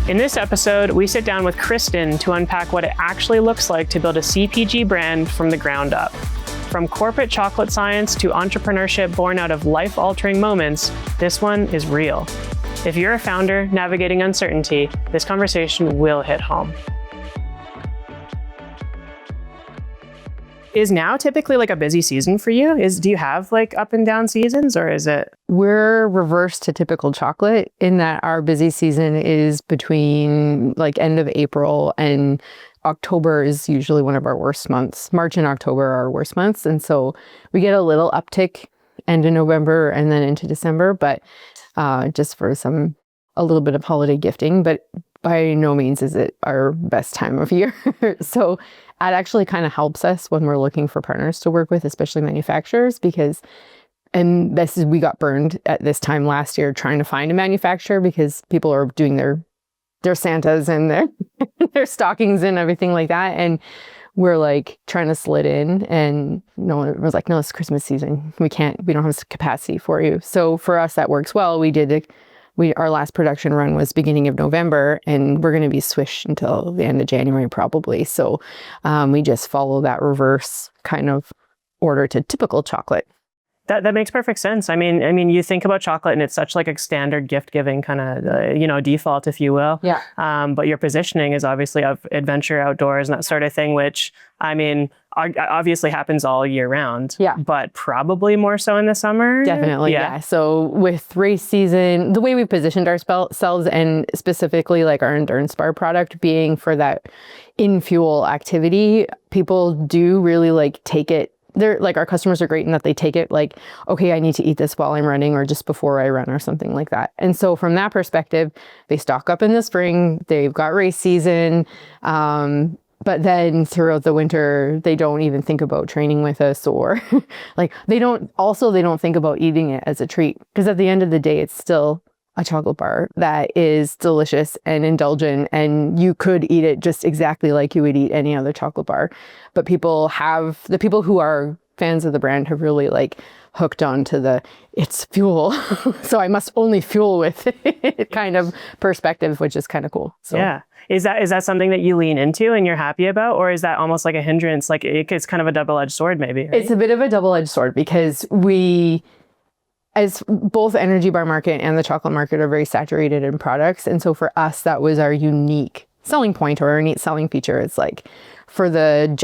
In this episode, we sit down with Kristyn to unpack what it actually looks like to build a CPG brand from the ground up. From corporate chocolate science to entrepreneurship born out of life-altering moments, this one is real. If you're a founder navigating uncertainty, this conversation will hit home. Is now typically like a busy season for you? Do you have like up and down seasons, or is it? We're reverse to typical chocolate in that our busy season is between like end of April and October is usually one of our worst months. March and October are our worst months. And so we get a little uptick end of November and then into December, but just for a little bit of holiday gifting, but by no means is it our best time of year. So it actually kind of helps us when we're looking for partners to work with, especially manufacturers, and we got burned at this time last year trying to find a manufacturer because people are doing their Santas and their stockings and everything like that. And we're like trying to slid in, and no one was like, no, it's Christmas season. We don't have capacity for you. So for us, that works well. Our last production run was beginning of November, and we're going to be swished until the end of January probably. So we just follow that reverse kind of order to typical chocolate. That makes perfect sense. I mean, you think about chocolate and it's such like a standard gift giving kind of, default, if you will. Yeah. But your positioning is obviously of adventure outdoors and that sort of thing, which I mean, obviously happens all year round. Yeah. But probably more so in the summer. Definitely. Yeah. So with race season, the way we positioned ourselves, and specifically like our endurance bar product being for that in fuel activity, people do really like take it. They're like, our customers are great in that they take it like, okay, I need to eat this while I'm running or just before I run or something like that. And so from that perspective, they stock up in the spring, they've got race season. But then throughout the winter, they don't even think about training with us, or like they don't think about eating it as a treat, because at the end of the day, it's still a chocolate bar that is delicious and indulgent, and you could eat it just exactly like you would eat any other chocolate bar. But the people who are fans of the brand have really like hooked on to it's fuel. So I must only fuel with it kind of perspective, which is kind of cool. So yeah. Is that something that you lean into and you're happy about, or is that almost like a hindrance? Like it's kind of a double-edged sword maybe, right? It's a bit of a double-edged sword, because as both energy bar market and the chocolate market are very saturated in products. And so for us, that was our unique selling point or our neat selling feature. It's like for the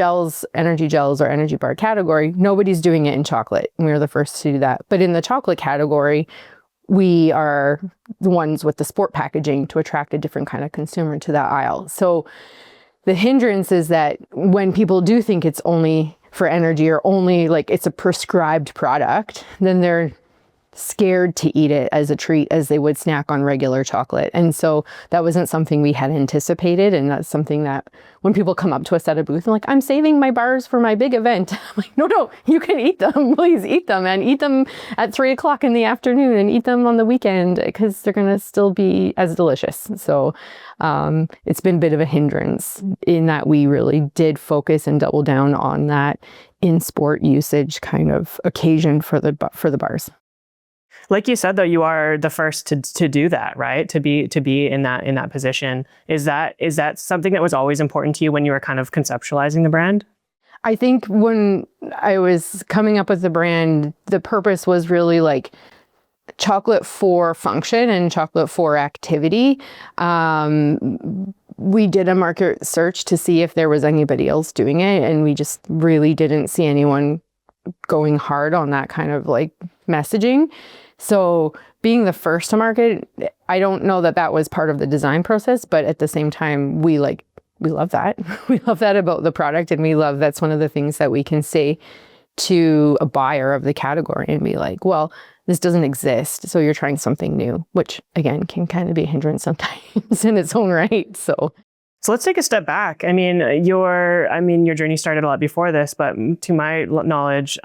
energy gels or energy bar category, nobody's doing it in chocolate. And we were the first to do that. But in the chocolate category, we are the ones with the sport packaging to attract a different kind of consumer to that aisle. So the hindrance is that when people do think it's only for energy or only like it's a prescribed product, then they're scared to eat it as a treat as they would snack on regular chocolate. And so that wasn't something we had anticipated. And that's something that when people come up to us at a booth and like, I'm saving my bars for my big event. I'm like, no, you can eat them. Please eat them, and eat them at 3:00 in the afternoon and eat them on the weekend, because they're going to still be as delicious. So it's been a bit of a hindrance in that we really did focus and double down on that in sport usage kind of occasion for the bars. Like you said, though, you are the first to do that, right? To be in that position. Is that something that was always important to you when you were kind of conceptualizing the brand? I think when I was coming up with the brand, the purpose was really like chocolate for function and chocolate for activity. We did a market search to see if there was anybody else doing it, and we just really didn't see anyone going hard on that kind of like messaging. So being the first to market, I don't know that was part of the design process, but at the same time, we love that. We love that about the product, and we love that's one of the things that we can say to a buyer of the category and be like, well, this doesn't exist, so you're trying something new, which again can kind of be a hindrance sometimes in its own right. So let's take a step back. I mean, your journey started a lot before this, but to my knowledge,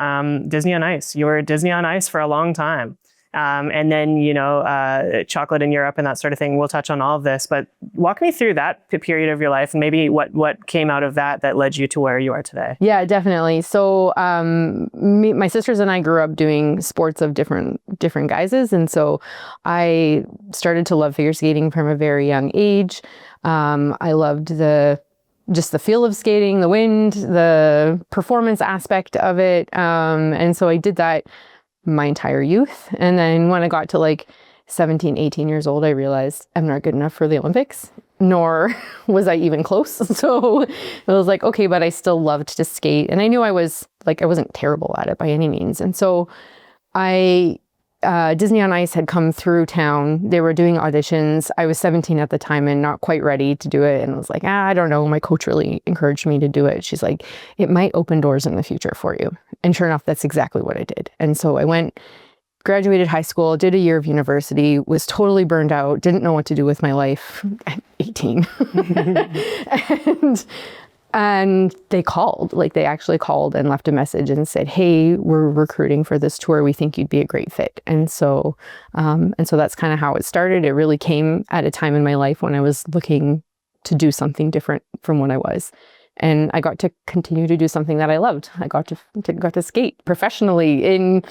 Disney on Ice. You were Disney on Ice for a long time. and then, chocolate in Europe and that sort of thing. We'll touch on all of this, but walk me through that period of your life and maybe what came out of that led you to where you are today. Yeah, definitely. So my sisters and I grew up doing sports of different guises. And so I started to love figure skating from a very young age. I loved just the feel of skating, the wind, the performance aspect of it. And so I did that my entire youth. And then when I got to like 17, 18 years old, I realized I'm not good enough for the Olympics, nor was I even close. So it was like, okay, but I still loved to skate. And I knew I wasn't terrible at it by any means. And so Disney on Ice had come through town. They were doing auditions. I was 17 at the time and not quite ready to do it. And I was like, I don't know. My coach really encouraged me to do it. She's like, it might open doors in the future for you. And sure enough, that's exactly what I did. And so I went, graduated high school, did a year of university, was totally burned out, didn't know what to do with my life at 18. And they actually called and left a message and said, hey, we're recruiting for this tour. We think you'd be a great fit. And so that's kind of how it started. It really came at a time in my life when I was looking to do something different from what I was. And I got to continue to do something that I loved. I got to skate professionally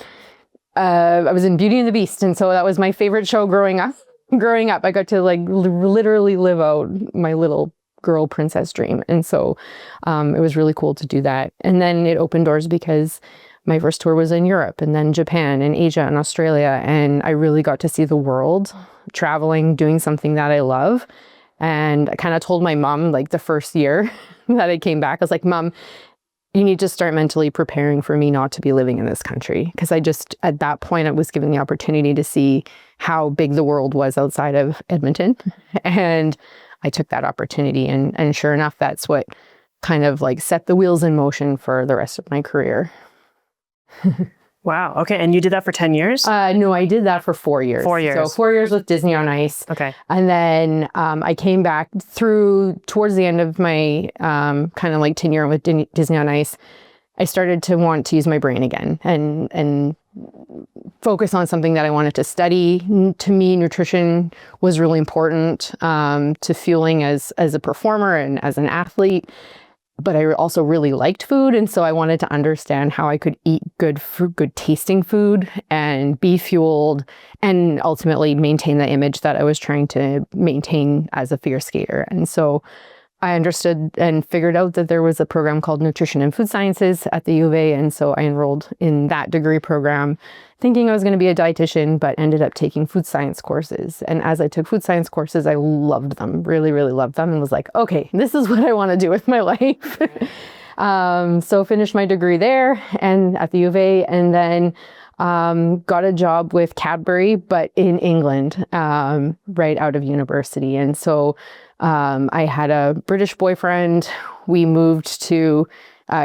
I was in Beauty and the Beast. And so that was my favorite show growing up. I got to literally live out my little girl princess dream. And so it was really cool to do that. And then it opened doors because my first tour was in Europe and then Japan and Asia and Australia. And I really got to see the world traveling, doing something that I love. And I kind of told my mom the first year that I came back, I was like, Mom, you need to start mentally preparing for me not to be living in this country. Because at that point, I was given the opportunity to see how big the world was outside of Edmonton. And I took that opportunity, and sure enough, that's what kind of set the wheels in motion for the rest of my career. Wow. Okay. And you did that for 10 years? No, I did that for 4 years. 4 years. So 4 years with Disney on Ice. Okay. And then I came back towards the end of my kind of tenure with Disney on Ice. I started to want to use my brain again and focus on something that I wanted to study. To me, nutrition was really important to fueling as a performer and as an athlete. But I also really liked food. And so I wanted to understand how I could eat good tasting food and be fueled and ultimately maintain the image that I was trying to maintain as a figure skater. And so I understood and figured out that there was a program called Nutrition and Food Sciences at the U of A. And so I enrolled in that degree program thinking I was going to be a dietitian, but ended up taking food science courses. And as I took food science courses, I loved them, really, really loved them, and was like, okay, this is what I want to do with my life. So finished my degree there and at the U of A, and then got a job with Cadbury, but in England, right out of university. And so I had a British boyfriend. We moved to,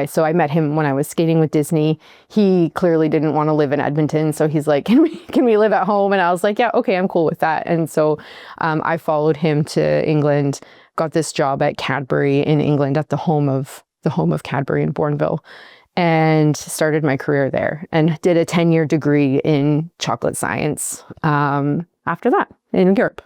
so I met him when I was skating with Disney. He clearly didn't want to live in Edmonton. So he's like, can we live at home? And I was like, yeah, okay, I'm cool with that. And so I followed him to England, got this job at Cadbury in England at the home of Cadbury in Bourneville, and started my career there and did a 10-year degree in chocolate science after that in Europe.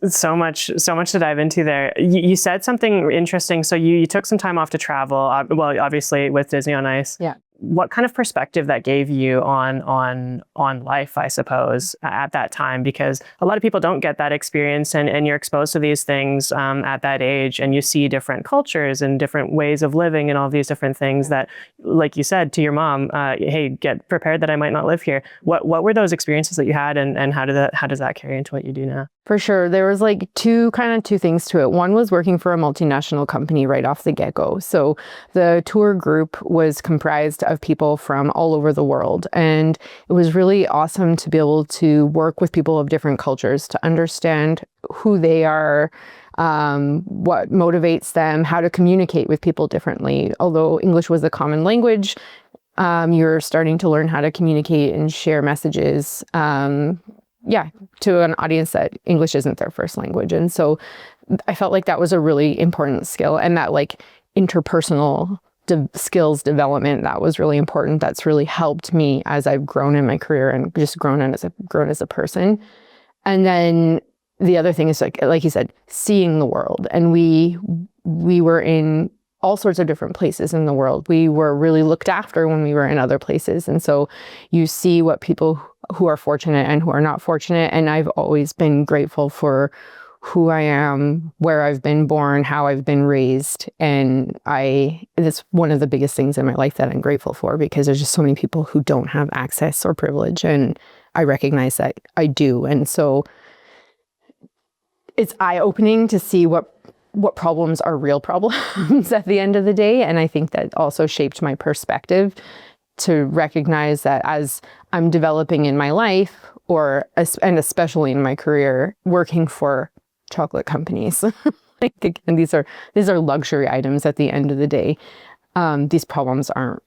So much to dive into there. You said something interesting. So you took some time off to travel, well, obviously with Disney on Ice. Yeah. What kind of perspective that gave you on life, I suppose, at that time? Because a lot of people don't get that experience, and you're exposed to these things at that age, and you see different cultures and different ways of living and all these different things that, like you said to your mom, hey, get prepared that I might not live here. What were those experiences that you had, and how does that carry into what you do now? For sure. There was two things to it. One was working for a multinational company right off the get-go. So the tour group was comprised of people from all over the world. And it was really awesome to be able to work with people of different cultures, to understand who they are, what motivates them, how to communicate with people differently. Although English was a common language, you're starting to learn how to communicate and share messages to an audience that English isn't their first language. And so I felt like that was a really important skill, and that interpersonal skills development that was really important. That's really helped me as I've grown in my career and just grown as a person. And then the other thing is like you said, seeing the world. And we were in all sorts of different places in the world. We were really looked after when we were in other places. And so you see what people who are fortunate and who are not fortunate. And I've always been grateful for who I am, where I've been born, how I've been raised. And it's one of the biggest things in my life that I'm grateful for, because there's just so many people who don't have access or privilege. And I recognize that I do. And so it's eye-opening to see what problems are real problems at the end of the day. And I think that also shaped my perspective to recognize that as I'm developing in my life, and especially in my career, working for chocolate companies. Like, again, these are luxury items at the end of the day. These problems aren't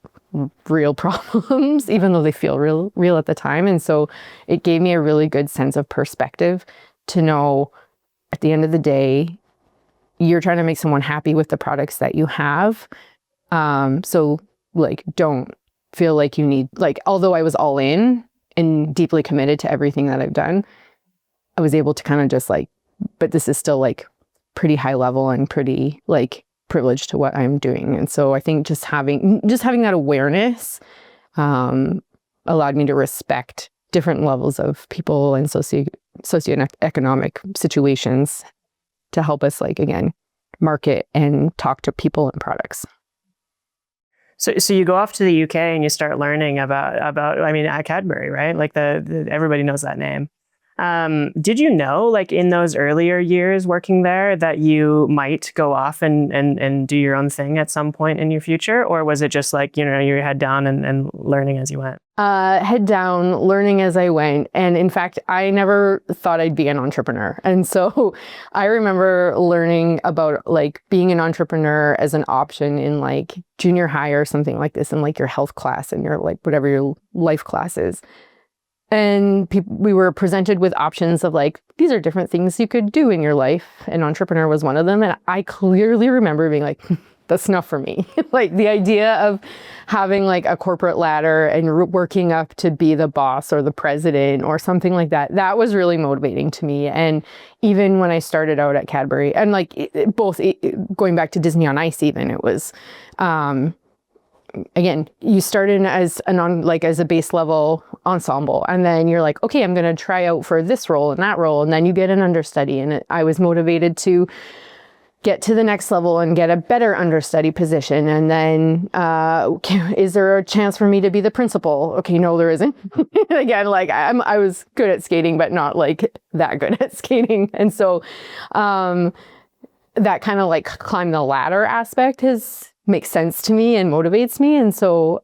real problems, even though they feel real at the time. And so it gave me a really good sense of perspective to know at the end of the day, you're trying to make someone happy with the products that you have. So like, don't feel like you need, like, although I was all in and deeply committed to everything that I've done, I was able to kind of just like, but this is still like pretty high level and pretty like privileged to what I'm doing. And so I think just having that awareness allowed me to respect different levels of people and socioeconomic situations to help us, like, again, market and talk to people and products. So you go off to the UK and you start learning about I mean, at Cadbury, right? Like everybody knows that name. Did you know, like, in those earlier years working there, that you might go off and do your own thing at some point in your future? Or was it just like, you know, your head down and learning as you went? Head down, learning as I went. And in fact, I never thought I'd be an entrepreneur. And so I remember learning about like being an entrepreneur as an option in like junior high or something like this, in like your health class and your like whatever your life class is. And we were presented with options of like, these are different things you could do in your life. And entrepreneur was one of them. And I clearly remember being like, that's not for me. Like the idea of having like a corporate ladder and working up to be the boss or the president or something like that, that was really motivating to me. And even when I started out at Cadbury, and like going back to Disney on Ice, even, it was, again, you start in as as a base level ensemble, and then you're like, okay, I'm going to try out for this role and that role, and then you get an understudy. And I was motivated to get to the next level and get a better understudy position. And then, is there a chance for me to be the principal? Okay, no, there isn't. Again, like I was good at skating, but not like that good at skating. And so, that kind of like climb the ladder aspect makes sense to me and motivates me. And so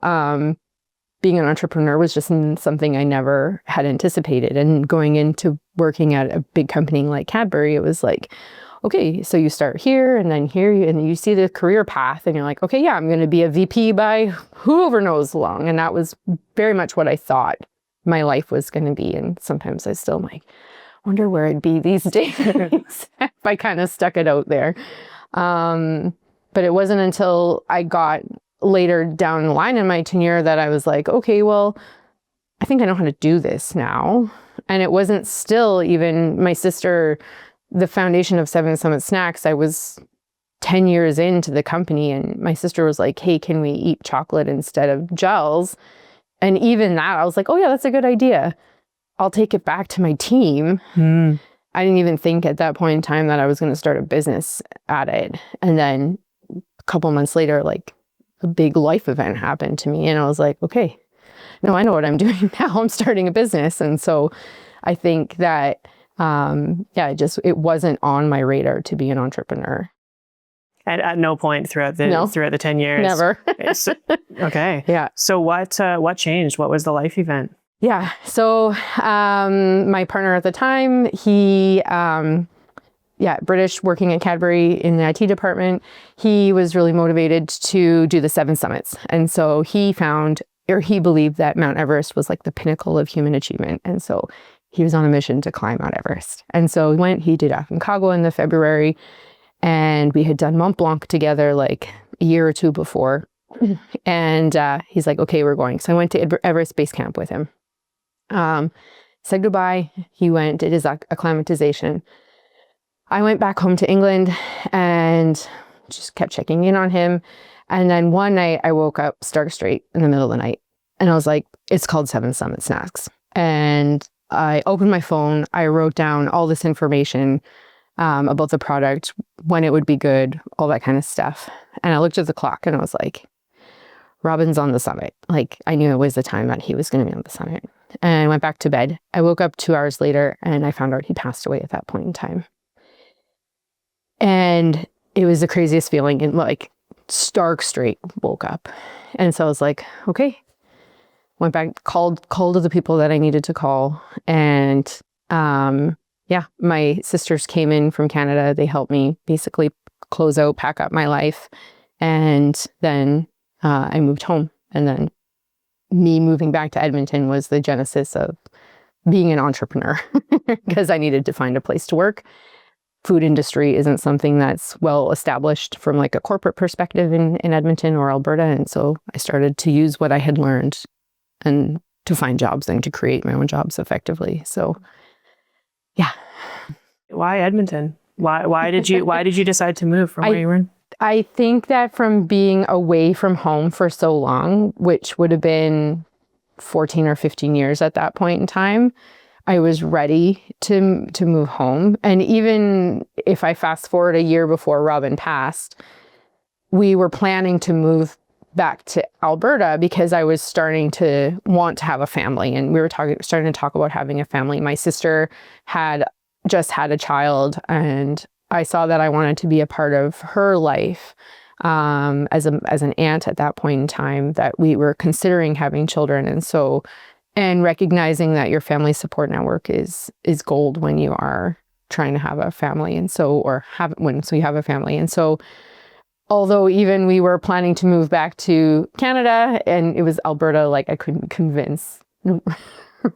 being an entrepreneur was just something I never had anticipated. And going into working at a big company like Cadbury, it was like, okay, so you start here and then here, and you see the career path and you're like, okay, yeah, I'm going to be a VP by whoever knows long. And that was very much what I thought my life was going to be. And sometimes I still like, wonder where I'd be these days if I kind of stuck it out there. But it wasn't until I got later down the line in my tenure that I was like, okay, well, I think I know how to do this now. And it wasn't still even my sister, the foundation of Seven Summit Snacks, I was 10 years into the company, and my sister was like, hey, can we eat chocolate instead of gels? And even that, I was like, oh yeah, that's a good idea. I'll take it back to my team. I didn't even think at that point in time that I was going to start a business at it. And then a couple months later, like a big life event happened to me, and I was like, okay, no, I know what I'm doing now. I'm starting a business. And so I think that, it wasn't on my radar to be an entrepreneur. And at no point throughout the 10 years? Never. Okay. Yeah. So what changed? What was the life event? Yeah. So my partner at the time, he, British, working at Cadbury in the IT department, he was really motivated to do the 7 summits. And so he believed that Mount Everest was like the pinnacle of human achievement. And so he was on a mission to climb Mount Everest. And so he did Aconcagua in the February, and we had done Mont Blanc together like a year or two before. And he's like, okay, we're going. So I went to Everest Base Camp with him. Said goodbye. He went, did his acclimatization. I went back home to England and just kept checking in on him. And then one night I woke up stark straight in the middle of the night. And I was like, it's called 7 Summit Snacks. And I opened my phone. I wrote down all this information about the product, when it would be good, all that kind of stuff. And I looked at the clock and I was like, Robin's on the summit. Like, I knew it was the time that he was going to be on the summit. And I went back to bed. I woke up 2 hours later and I found out he passed away at that point in time. And it was the craziest feeling, and like stark straight woke up. And so I was like, okay. Went back, called to the people that I needed to call. And my sisters came in from Canada. They helped me basically close out, pack up my life. And then I moved home. And then me moving back to Edmonton was the genesis of being an entrepreneur because I needed to find a place to work. Food industry isn't something that's well established from like a corporate perspective in Edmonton or Alberta. And so I started to use what I had learned and to find jobs and to create my own jobs effectively. So, yeah. Why Edmonton? Why did you decide to move from where you were in? I think that from being away from home for so long, which would have been 14 or 15 years at that point in time, I was ready to move home. And even if I fast forward a year before Robin passed, we were planning to move back to Alberta because I was starting to want to have a family, and we were starting to talk about having a family. My sister had just had a child, and I saw that I wanted to be a part of her life as an aunt at that point in time, that we were considering having children. And recognizing that your family support network is gold when you are trying to have a family, and so you have a family. And so although even we were planning to move back to Canada and it was Alberta, like I couldn't convince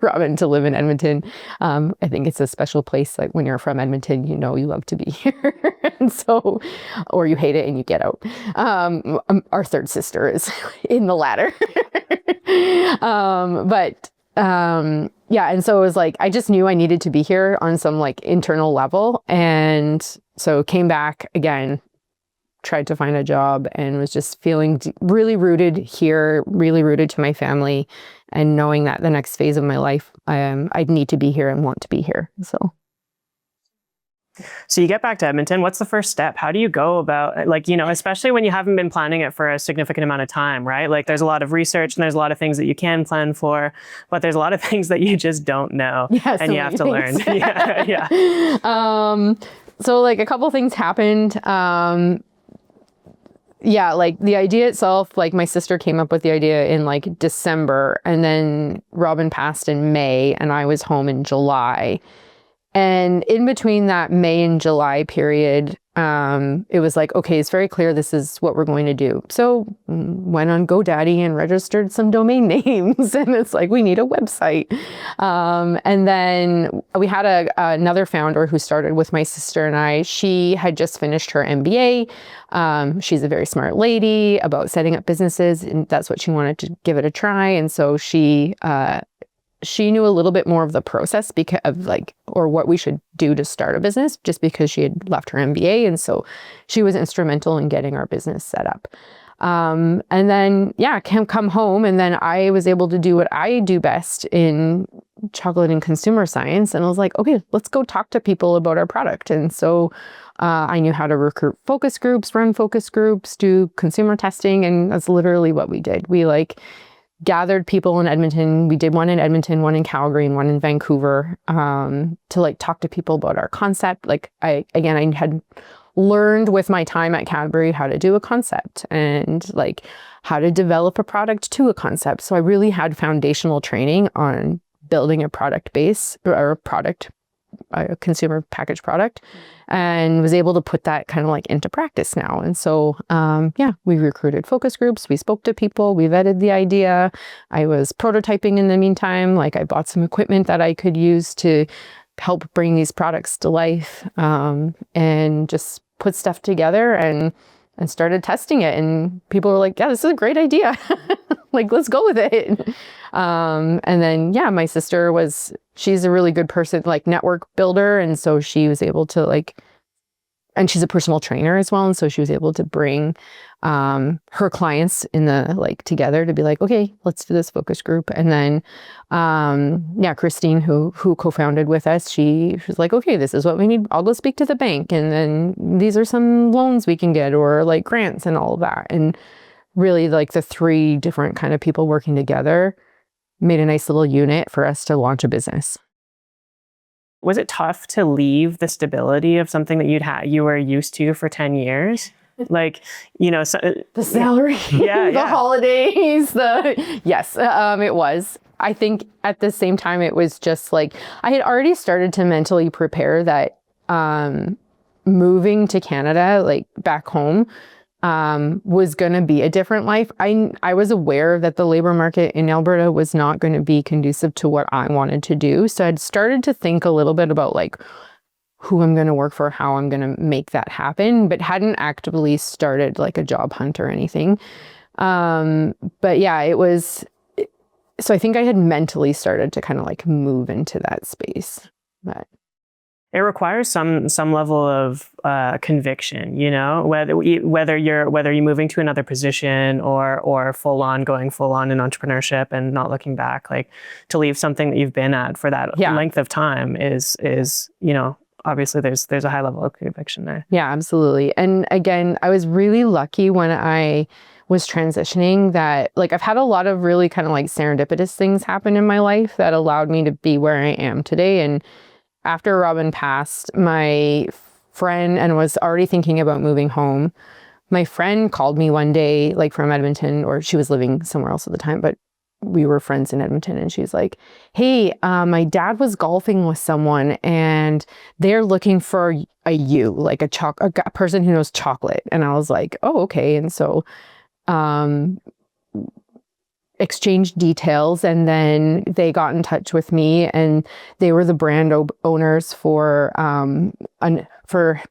Robin to live in Edmonton. I think it's a special place. Like when you're from Edmonton, you know you love to be here, and so, or you hate it and you get out. Our third sister is in the latter. And so it was like I just knew I needed to be here on some like internal level, and so came back again, tried to find a job, and was just feeling really rooted here, really rooted to my family, and knowing that the next phase of my life, I'd need to be here and want to be here. So you get back to Edmonton. What's the first step? How do you go about, like, especially when you haven't been planning it for a significant amount of time, right? Like there's a lot of research and there's a lot of things that you can plan for, but there's a lot of things that you just don't know, and you have to learn. So like a couple things happened. Like the idea itself, like my sister came up with the idea in like December, and then Robin passed in May and I was home in July. And in between that May and July period, it was like, okay, it's very clear this is what we're going to do. So went on GoDaddy and registered some domain names, and it's like, we need a website. And then we had another founder who started with my sister and I. She had just finished her MBA. She's a very smart lady about setting up businesses, and that's what she wanted to give it a try. And so she knew a little bit more of the process because of or what we should do to start a business, just because she had left her MBA. And so she was instrumental in getting our business set up. And then, come home. And then I was able to do what I do best in chocolate and consumer science. And I was like, okay, let's go talk to people about our product. And so I knew how to recruit focus groups, run focus groups, do consumer testing. And that's literally what we did. We gathered people in Edmonton. We did one in Edmonton, one in Calgary, and one in Vancouver, to talk to people about our concept. I had learned with my time at Cadbury how to do a concept and how to develop a product to a concept. So I really had foundational training on building a product base or a consumer packaged product, and was able to put that kind of into practice now. And so, we recruited focus groups, we spoke to people, we vetted the idea. I was prototyping in the meantime. I bought some equipment that I could use to help bring these products to life, and just put stuff together. And and started testing it. And people were like, yeah, this is a great idea. Like, let's go with it. And then, yeah, my sister she's a really good person, like network builder. And so she was able to and she's a personal trainer as well. And so she was able to bring her clients together to be like, okay, let's do this focus group. And then, Kristyn, who co-founded with us, she was like, okay, this is what we need. I'll go speak to the bank. And then these are some loans we can get, or like grants and all of that. And really, like, the three different kind of people working together made a nice little unit for us to launch a business. Was it tough to leave the stability of something that you were used to for 10 years? Like, the salary, the holidays, yes, it was. I think at the same time, it was just like, I had already started to mentally prepare that moving to Canada, like back home, was going to be a different life. I was aware that the labor market in Alberta was not going to be conducive to what I wanted to do. So I'd started to think a little bit about like who I'm going to work for, how I'm going to make that happen, but hadn't actively started like a job hunt or anything. But yeah, it was, so I think I had mentally started to kind of like move into that space. But it requires some level of conviction, whether you're moving to another position or going full on in entrepreneurship and not looking back, like to leave something that you've been at for that length of time is obviously there's a high level of conviction there. Yeah, absolutely. And again, I was really lucky when I was transitioning that, like, I've had a lot of really kind of like serendipitous things happen in my life that allowed me to be where I am today. And after Robin passed, my friend, and was already thinking about moving home, my friend called me one day, like from Edmonton, or she was living somewhere else at the time, but we were friends in Edmonton. And she's like, hey, my dad was golfing with someone and they're looking for like a person who knows chocolate. And I was like, oh, okay. And so exchanged details, and then they got in touch with me, and they were the brand owners for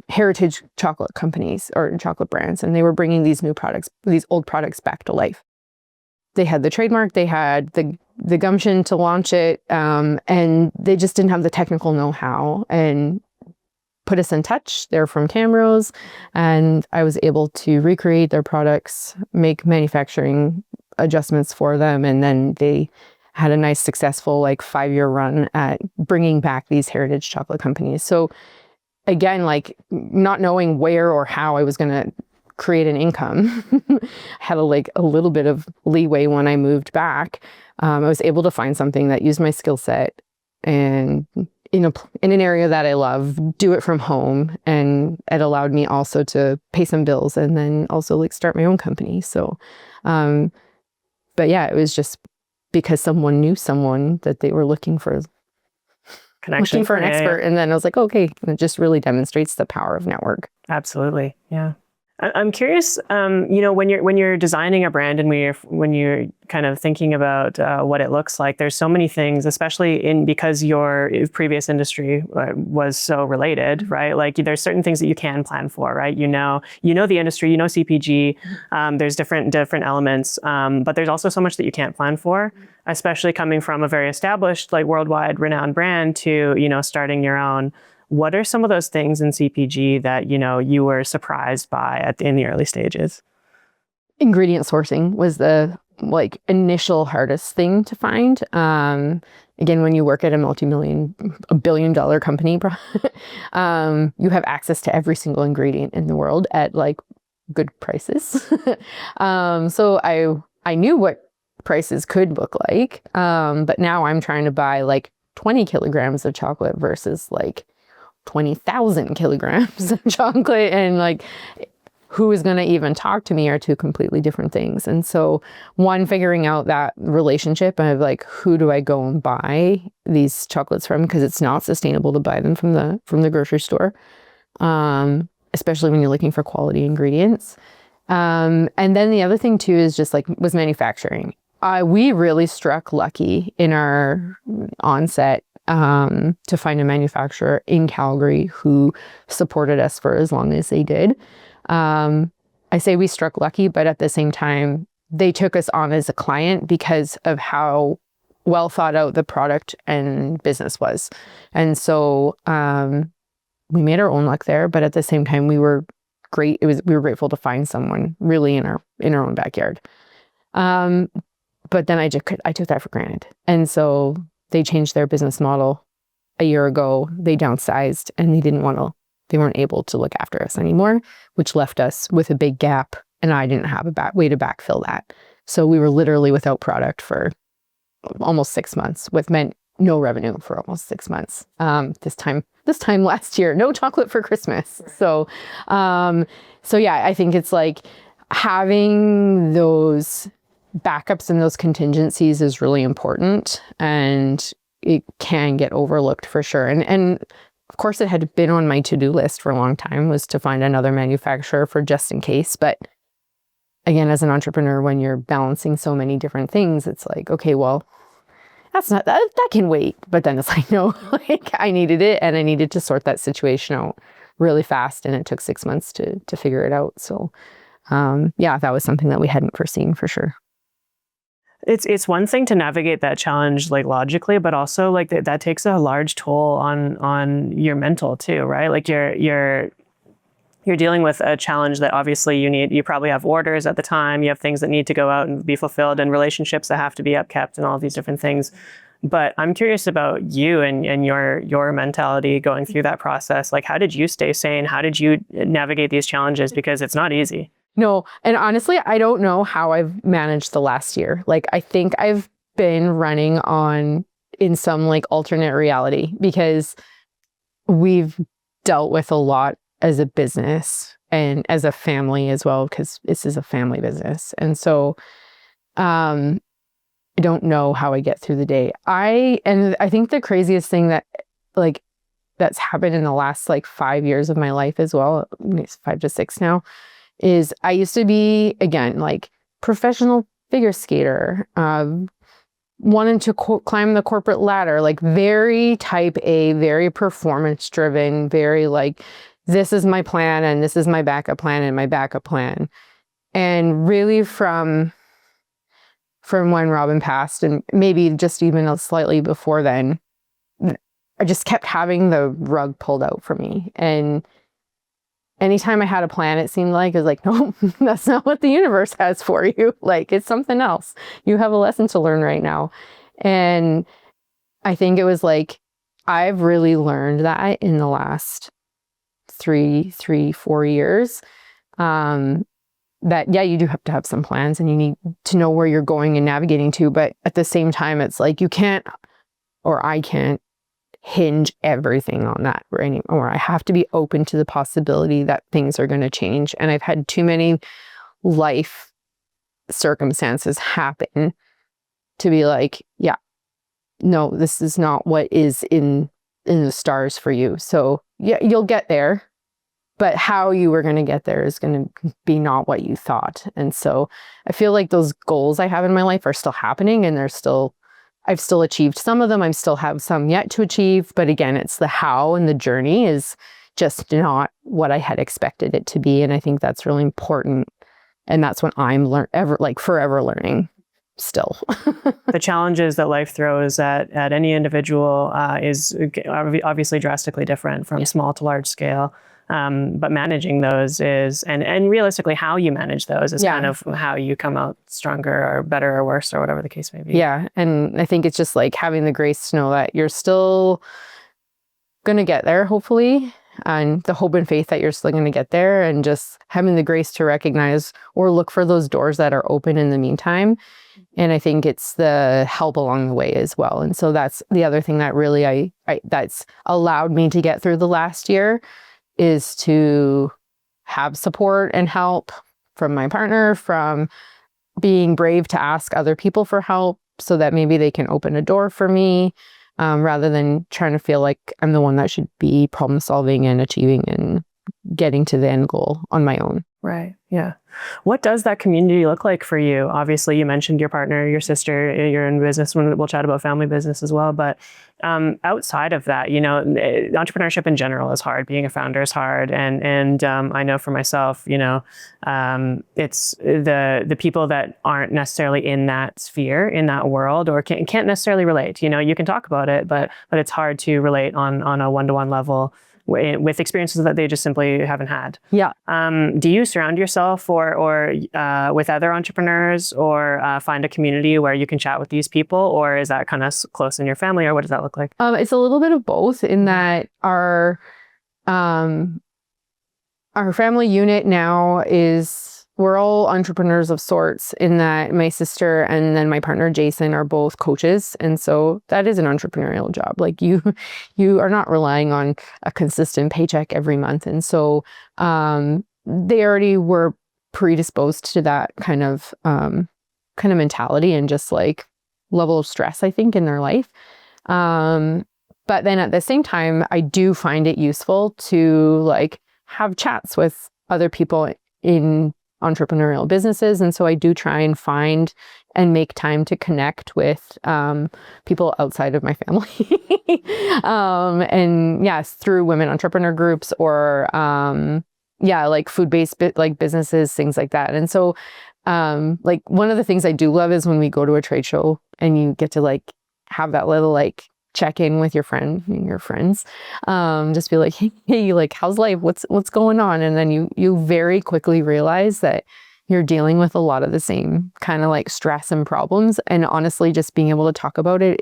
heritage chocolate companies or chocolate brands, and they were bringing these old products back to life. They had the trademark, they had the gumption to launch it, and they just didn't have the technical know-how, and put us in touch. They're from Camrose, and I was able to recreate their products, make manufacturing adjustments for them, and then they had a nice successful 5-year run at bringing back these heritage chocolate companies. So again, like, not knowing where or how I was going to create an income, I had a little bit of leeway when I moved back. I was able to find something that used my skill set and in an area that I love, do it from home, and it allowed me also to pay some bills and then also start my own company. So but yeah, it was just because someone knew someone that they were looking for an expert. And then I was like, okay, and it just really demonstrates the power of network. Absolutely. Yeah. I'm curious, when you're designing a brand and when you're kind of thinking about what it looks like, there's so many things, especially because your previous industry was so related, right? Like, there's certain things that you can plan for, right? You know the industry, CPG. There's different elements, but there's also so much that you can't plan for, especially coming from a very established, worldwide renowned brand to starting your own. What are some of those things in CPG that, you were surprised by in the early stages? Ingredient sourcing was the initial hardest thing to find. Again, when you work at a billion-dollar company, you have access to every single ingredient in the world at good prices. So I knew what prices could look like, but now I'm trying to buy 20 kilograms of chocolate versus 20,000 kilograms of chocolate, and who is going to even talk to me are two completely different things. And so figuring out that relationship of who do I go and buy these chocolates from, because it's not sustainable to buy them from the grocery store, especially when you're looking for quality ingredients. And then the other thing too is just was manufacturing. We really struck lucky in our onset to find a I supported us for as long as they did. I say we struck lucky, but at the same time, they took us on as a client because of how well thought out the product and business was. And so we made our own luck there, but at the same time, we were grateful to find someone really in our own backyard. But then I took that for granted. And so they changed their business model a year ago. They downsized and they weren't able to look after us anymore, which left us with a big gap. And I didn't have a way to backfill that. So we were literally without product for almost 6 months, with meant no revenue for almost 6 months. This time last year, no chocolate for Christmas. So yeah, I think it's like having those backups and those contingencies is really important, and it can get overlooked for sure. And of course, it had been on my to-do list for a long time, was to find another manufacturer for just in case. But again, as an entrepreneur, when you're balancing so many different things, it's like, okay, well, that can wait. But then it's like, no, like I needed it, and I needed to sort that situation out really fast. And it took 6 months to figure it out. So yeah, that was something that we hadn't foreseen for sure. It's one thing to navigate that challenge like logically, but also like that takes a large toll on your mental too, right? Like you're dealing with a challenge that obviously you probably have orders at the time, you have things that need to go out and be fulfilled, and relationships that have to be upkept, and all of these different things. But I'm curious about you and your mentality going through that process. Like, how did you stay sane? How did you navigate these challenges? Because it's not easy. No. And honestly, I don't know how I've managed the last year. Like, I think I've been running in some like alternate reality, because we've dealt with a lot as a business and as a family as well, because this is a family business. And so, I don't know how I get through the day. I think the craziest thing that's happened in the last like 5 years of my life as well, it's 5 to 6 now, is I used to be, again, like professional figure skater, wanting to climb the corporate ladder, like very type A, very performance driven, very like, this is my plan and this is my backup plan and my backup plan. And really from when Robin passed, and maybe just even slightly before then, I just kept having the rug pulled out for me. And anytime I had a plan, it seemed like, it was like, no, that's not what the universe has for you. Like, it's something else. You have a lesson to learn right now. And I think it was like, I've really learned that in the last 4 years, that, yeah, you do have to have some plans and you need to know where you're going and navigating to. But at the same time, it's like, you can't, or I can't, hinge everything on that anymore. I have to be open to the possibility that things are going to change. And I've had too many life circumstances happen to be like, yeah, no, this is not what is in the stars for you. So yeah, you'll get there, but how you were going to get there is going to be not what you thought. And so I feel like those goals I have in my life are still happening, and I've still achieved some of them. I still have some yet to achieve. But again, it's the how, and the journey is just not what I had expected it to be. And I think that's really important. And that's when I'm forever learning still. The challenges that life throws at any individual is obviously drastically different from small to large scale. But managing those and realistically how you manage those is kind of how you come out stronger or better or worse or whatever the case may be. Yeah. And I think it's just like having the grace to know that you're still going to get there, hopefully, and the hope and faith that you're still going to get there, and just having the grace to recognize or look for those doors that are open in the meantime. And I think it's the help along the way as well. And so that's the other thing that really that's allowed me to get through the last year, is to have support and help from my partner, from being brave to ask other people for help so that maybe they can open a door for me, rather than trying to feel like I'm the one that should be problem solving and achieving and getting to the end goal on my own. Right. Yeah. What does that community look like for you? Obviously, you mentioned your partner, your sister, you're in business. We'll chat about family business as well. But outside of that, entrepreneurship in general is hard. Being a founder is hard. And I know for myself, it's the people that aren't necessarily in that sphere, in that world, or can't necessarily relate. You can talk about it, but it's hard to relate on a one-to-one level with experiences that they just simply haven't had. Yeah. Do you surround yourself or with other entrepreneurs, or find a community where you can chat with these people, or is that kind of close in your family, or what does that look like? It's a little bit of both in that our family unit now we're all entrepreneurs of sorts, in that my sister and then my partner Jason are both coaches. And so that is an entrepreneurial job. Like you are not relying on a consistent paycheck every month. And so they already were predisposed to that kind of mentality and just like level of stress, I think, in their life. But then at the same time, I do find it useful to like have chats with other people in entrepreneurial businesses. And so I do try and find and make time to connect with people outside of my family. And yes, through women entrepreneur groups or like food-based like businesses, things like that. And so like one of the things I do love is when we go to a trade show and you get to like have that little like check in with your friends, just be like, hey, like, how's life? What's going on? And then you very quickly realize that you're dealing with a lot of the same kind of like stress and problems. And honestly, just being able to talk about it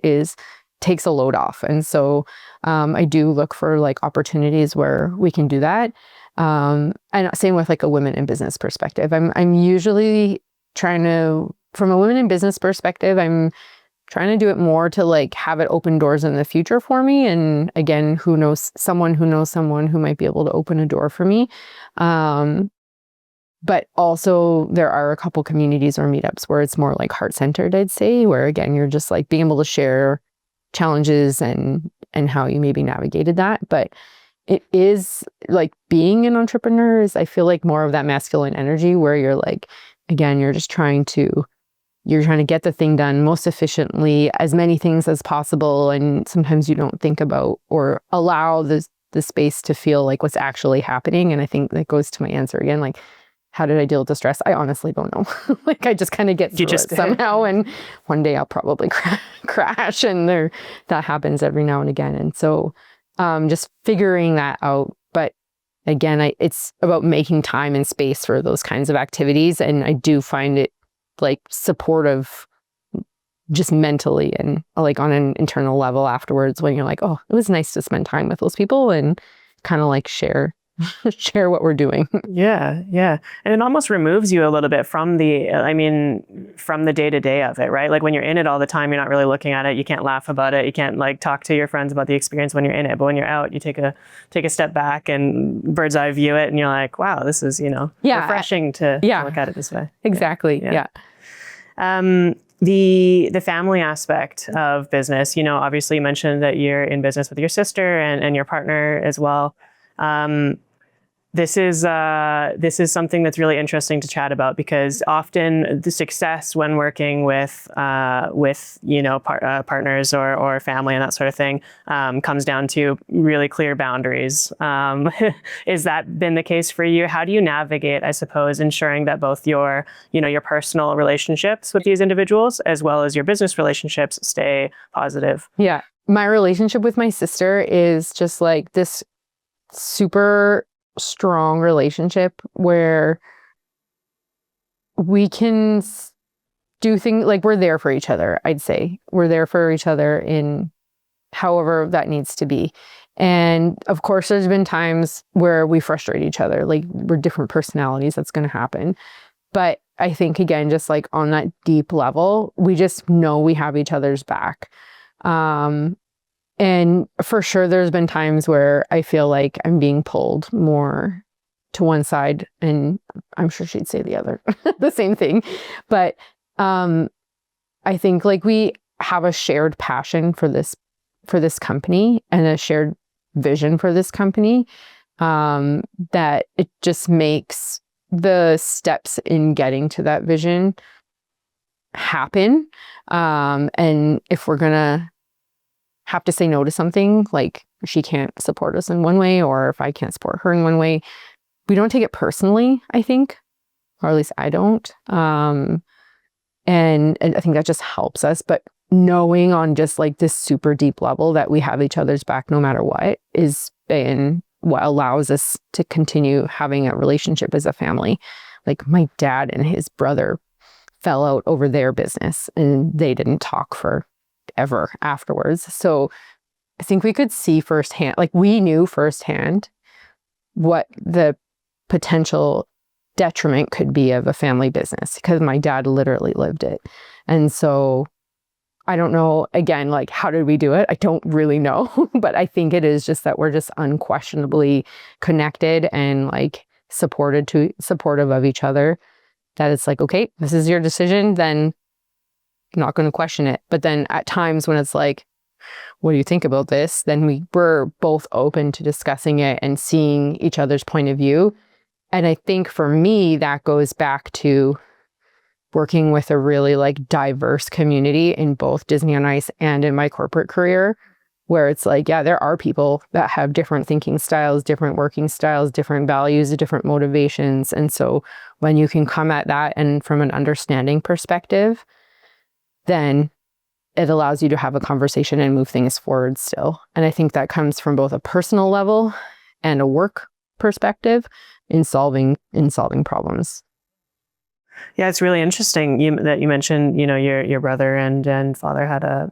takes a load off. And so I do look for like opportunities where we can do that. And same with like a women in business perspective. I'm usually from a women in business perspective, I'm trying to do it more to like have it open doors in the future for me. And again, who knows someone who might be able to open a door for me. But also there are a couple communities or meetups where it's more like heart-centered, I'd say, where again, you're just like being able to share challenges and how you maybe navigated that. But it is like being an entrepreneur is, I feel like, more of that masculine energy where you're like, again, you're trying to get the thing done most efficiently, as many things as possible. And sometimes you don't think about or allow the space to feel like what's actually happening. And I think that goes to my answer again, like, how did I deal with the stress? I honestly don't know. Like I just kind of get through it somehow. And one day I'll probably crash, and that happens every now and again. And so just figuring that out. But again, it's about making time and space for those kinds of activities. And I do find it like supportive just mentally and like on an internal level afterwards, when you're like, oh, it was nice to spend time with those people and kind of like share what we're doing. Yeah. And it almost removes you a little bit from the day-to-day of it, right? Like when you're in it all the time, you're not really looking at it. You can't laugh about it. You can't like talk to your friends about the experience when you're in it. But when you're out, you take a step back and bird's eye view it, and you're like, wow, this is, refreshing to look at it this way. Exactly. Yeah. The family aspect of business, obviously you mentioned that you're in business with your sister and your partner as well. This is something that's really interesting to chat about, because often the success when working with partners or family and that sort of thing comes down to really clear boundaries. Is that been the case for you? How do you navigate, I suppose, ensuring that both your personal relationships with these individuals as well as your business relationships stay positive? Yeah, my relationship with my sister is just like this super strong relationship where we can do things like we're there for each other. I'd say we're there for each other in however that needs to be. And of course, there's been times where we frustrate each other, like we're different personalities. That's going to happen. But I think, again, just like on that deep level, we just know we have each other's back. And for sure, there's been times where I feel like I'm being pulled more to one side, and I'm sure she'd say the other, the same thing. But I think like we have a shared passion for this company and a shared vision for this company, that it just makes the steps in getting to that vision happen. And if we're gonna have to say no to something, like she can't support us in one way, or if I can't support her in one way, we don't take it personally, I think, or at least I don't. And I think that just helps us. But knowing on just like this super deep level that we have each other's back no matter what is been what allows us to continue having a relationship as a family. Like my dad and his brother fell out over their business and they didn't talk for ever afterwards. So I think we could see firsthand, like we knew firsthand what the potential detriment could be of a family business because my dad literally lived it. And so I don't know, again, like how did we do it? I don't really know, but I think it is just that we're just unquestionably connected and like supportive of each other, that it's like, okay, this is your decision, then I'm not going to question it. But then at times when it's like, what do you think about this? Then we're both open to discussing it and seeing each other's point of view. And I think for me, that goes back to working with a really like diverse community in both Disney on Ice and in my corporate career, where it's like, yeah, there are people that have different thinking styles, different working styles, different values, different motivations. And so when you can come at that and from an understanding perspective, then it allows you to have a conversation and move things forward still. And I think that comes from both a personal level and a work perspective in solving problems. Yeah, it's really interesting that you mentioned, your brother and father had a,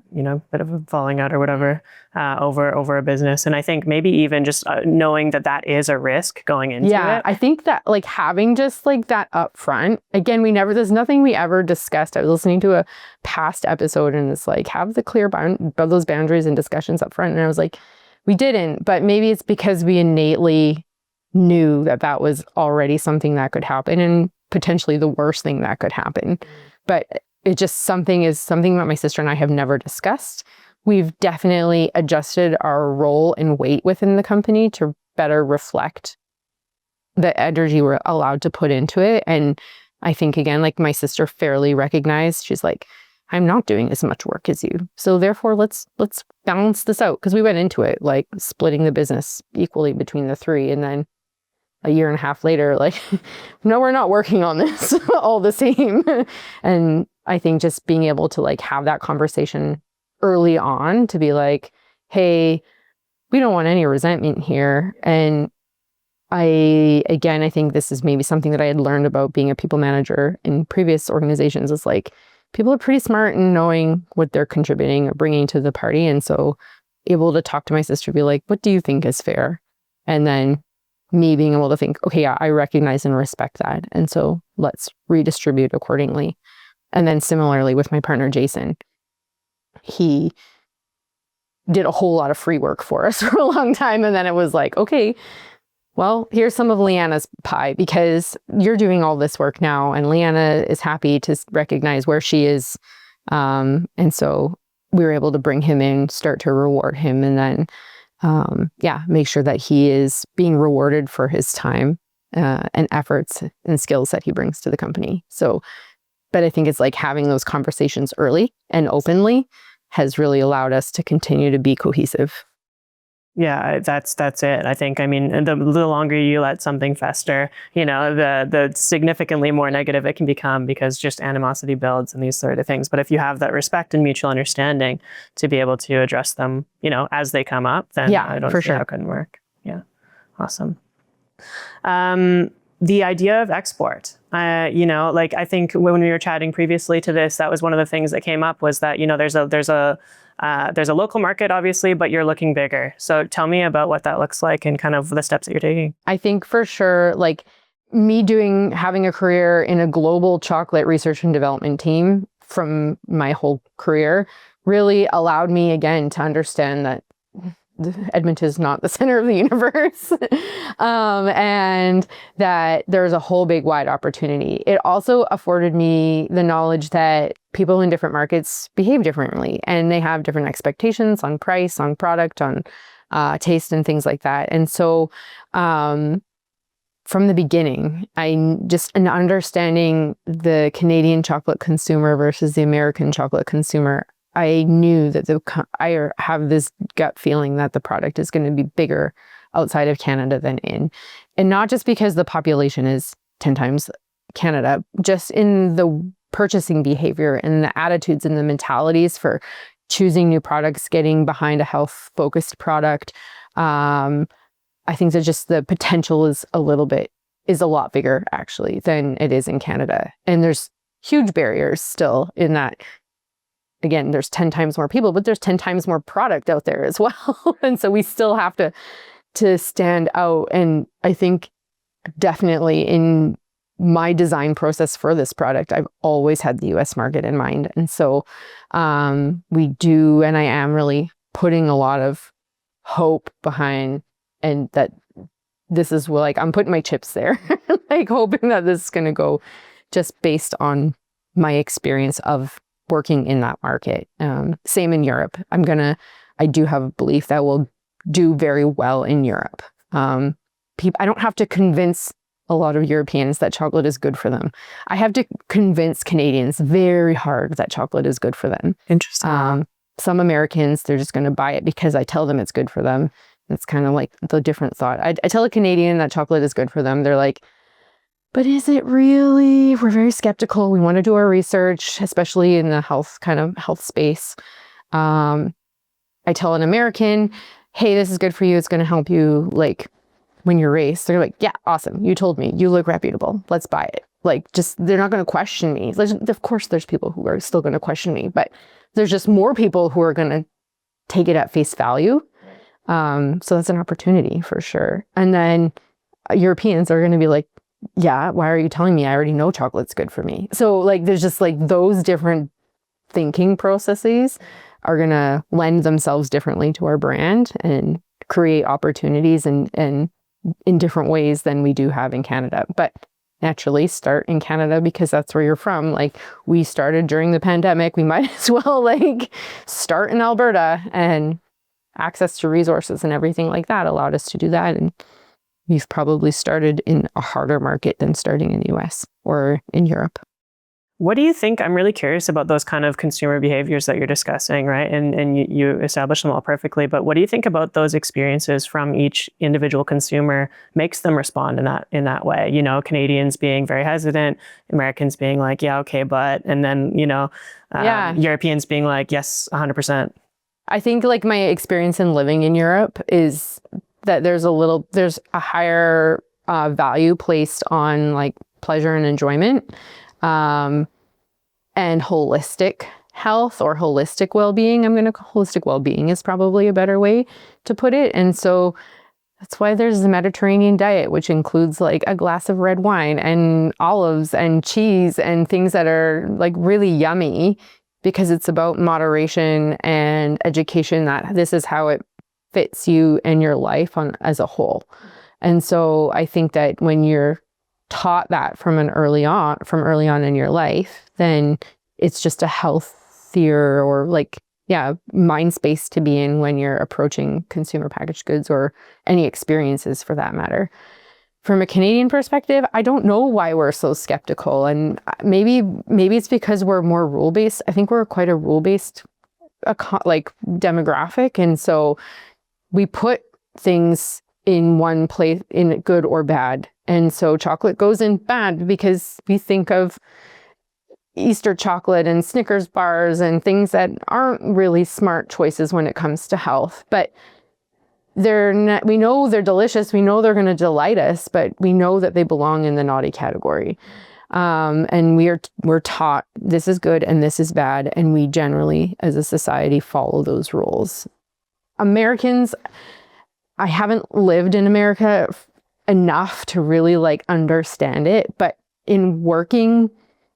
bit of a falling out or whatever over a business. And I think maybe even just knowing that is a risk going into it. Yeah, I think that like having just like that up front, again, there's nothing we ever discussed. I was listening to a past episode and it's like, have the clear those boundaries and discussions up front. And I was like, we didn't, but maybe it's because we innately knew that was already something that could happen and potentially the worst thing that could happen. But it just something that my sister and I have never discussed. We've definitely adjusted our role and weight within the company to better reflect the energy we're allowed to put into it. And I think, again, like my sister fairly recognized, she's like, I'm not doing as much work as you. So therefore, let's balance this out. Because we went into it like splitting the business equally between the three. And then a year and a half later, like, no, we're not working on this all the same. And I think just being able to like have that conversation early on to be like, hey, we don't want any resentment here. And I think this is maybe something that I had learned about being a people manager in previous organizations is like, people are pretty smart in knowing what they're contributing or bringing to the party. And so able to talk to my sister, be like, what do you think is fair? And then me being able to think, okay, yeah, I recognize and respect that. And so let's redistribute accordingly. And then similarly with my partner, Jason, he did a whole lot of free work for us for a long time. And then it was like, okay, well, here's some of Leanna's pie because you're doing all this work now. And Leanna is happy to recognize where she is. And so we were able to bring him in, start to reward him. And then make sure that he is being rewarded for his time and efforts and skills that he brings to the company. So, but I think it's like having those conversations early and openly has really allowed us to continue to be cohesive. Yeah, that's it. I think, the longer you let something fester, the significantly more negative it can become because just animosity builds and these sort of things. But if you have that respect and mutual understanding to be able to address them, as they come up, then I don't see how it couldn't work. Yeah. Awesome. The idea of export, I think when we were chatting previously to this, that was one of the things that came up was that, there's a local market, obviously, but you're looking bigger. So tell me about what that looks like and kind of the steps that you're taking. I think for sure, like me having a career in a global chocolate research and development team from my whole career really allowed me again to understand that Edmonton is not the center of the universe and that there's a whole big wide opportunity. It also afforded me the knowledge that people in different markets behave differently and they have different expectations on price, on product, on taste and things like that. And so from the beginning, in understanding the Canadian chocolate consumer versus the American chocolate consumer, I knew that I have this gut feeling that the product is going to be bigger outside of Canada than in. And not just because the population is 10 times Canada, just in the purchasing behavior and the attitudes and the mentalities for choosing new products, getting behind a health-focused product. I think that just the potential is a lot bigger actually than it is in Canada. And there's huge barriers still in that. Again, there's 10 times more people, but there's 10 times more product out there as well. And so we still have to stand out. And I think definitely in my design process for this product, I've always had the US market in mind. And so we do, and I am really putting a lot of hope behind, and that this is like, I'm putting my chips there, like hoping that this is going to go just based on my experience of working in that market. Same in Europe. I do have a belief that we'll do very well in Europe. I don't have to convince a lot of Europeans that chocolate is good for them. I have to convince Canadians very hard that chocolate is good for them. Interesting. Some Americans, they're just going to buy it because I tell them it's good for them. It's kind of like the different thought. I tell a Canadian that chocolate is good for them. They're like, but is it really? We're very skeptical. We want to do our research, especially in the health space. I tell an American, hey, this is good for you. It's going to help you like when you race. They're like, yeah, awesome. You told me. You look reputable. Let's buy it. Like, just, they're not going to question me. Of course, there's people who are still going to question me, but there's just more people who are going to take it at face value. So that's an opportunity for sure. And then Europeans are going to be like, yeah, why are you telling me? I already know chocolate's good for me. So like, there's just like those different thinking processes are going to lend themselves differently to our brand and create opportunities and in different ways than we do have in Canada. But naturally start in Canada because that's where you're from. Like, we started during the pandemic. We might as well like start in Alberta, and access to resources and everything like that allowed us to do that. And we've probably started in a harder market than starting in the US or in Europe. What do you think? I'm really curious about those kind of consumer behaviors that you're discussing, right? And you established them all perfectly, but what do you think about those experiences from each individual consumer makes them respond in that way? You know, Canadians being very hesitant, Americans being like, yeah, okay, but, and then, Europeans being like, yes, 100%. I think like my experience in living in Europe is that there's a higher value placed on like pleasure and enjoyment. And holistic health or holistic well-being. Holistic well-being is probably a better way to put it. And so that's why there's the Mediterranean diet, which includes like a glass of red wine and olives and cheese and things that are like really yummy, because it's about moderation and education, that this is how it fits you and your life as a whole. And so I think that when you're taught that from early on in your life, then it's just a healthier or mind space to be in when you're approaching consumer packaged goods or any experiences for that matter. From a Canadian perspective, I don't know why we're so skeptical, and maybe it's because we're more rule-based. I think we're quite a rule-based demographic, and so we put things in one place, in good or bad. And so chocolate goes in bad because we think of Easter chocolate and Snickers bars and things that aren't really smart choices when it comes to health. But we know they're delicious. We know they're going to delight us, but we know that they belong in the naughty category. And we're taught this is good and this is bad. And we generally, as a society, follow those rules. Americans, I haven't lived in America enough to really understand it, but in working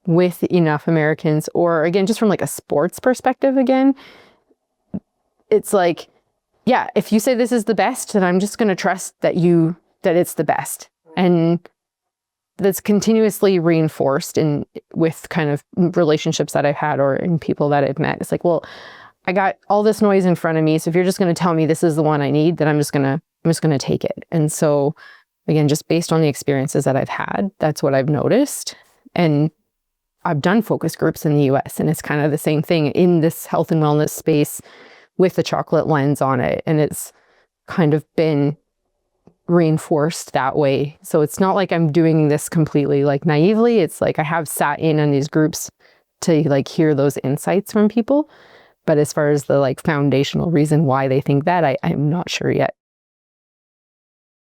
with enough Americans, or again, just from a sports perspective again, it's like, yeah, if you say this is the best, then I'm just going to trust that it's the best. And that's continuously reinforced with kind of relationships that I've had or in people that I've met. It's like, well, I got all this noise in front of me. So if you're just going to tell me this is the one I need, then I'm just going to take it. And so again, just based on the experiences that I've had, that's what I've noticed. And I've done focus groups in the US, and it's kind of the same thing in this health and wellness space with the chocolate lens on it. And it's kind of been reinforced that way. So it's not like I'm doing this completely like naively. It's like I have sat in on these groups to like hear those insights from people. But as far as the like foundational reason why they think that, I'm not sure yet.